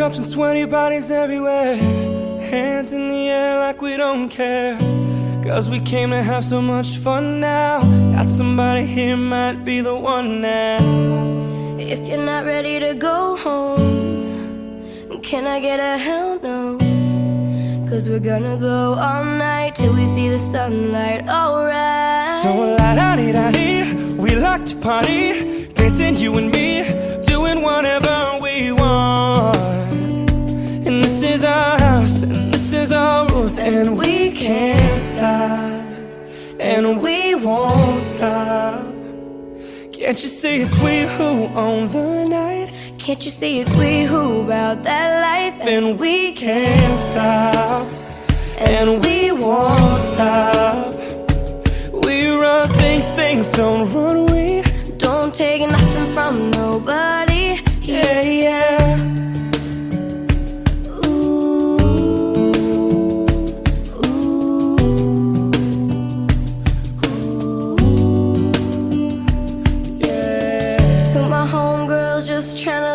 up and sweaty bodies everywhere, hands in the air like we don't care. Cause we came to have so much fun now. Got somebody here, might be the one now. If you're not ready to go home, can I get a hell no? Cause we're gonna go all night till we see the sunlight, alright. So la-da-dee-da-dee, we like to party, dancing you and me, doing whatever we want. And this is our house, and this is our rules, and we can't stop, and we won't stop. Can't you see it's we who own the night? Can't you see it's we who about that life? And we can't stop, and we won't stop. We run things, things don't run. We don't take nothing from nobody. Yeah, yeah. Just tryna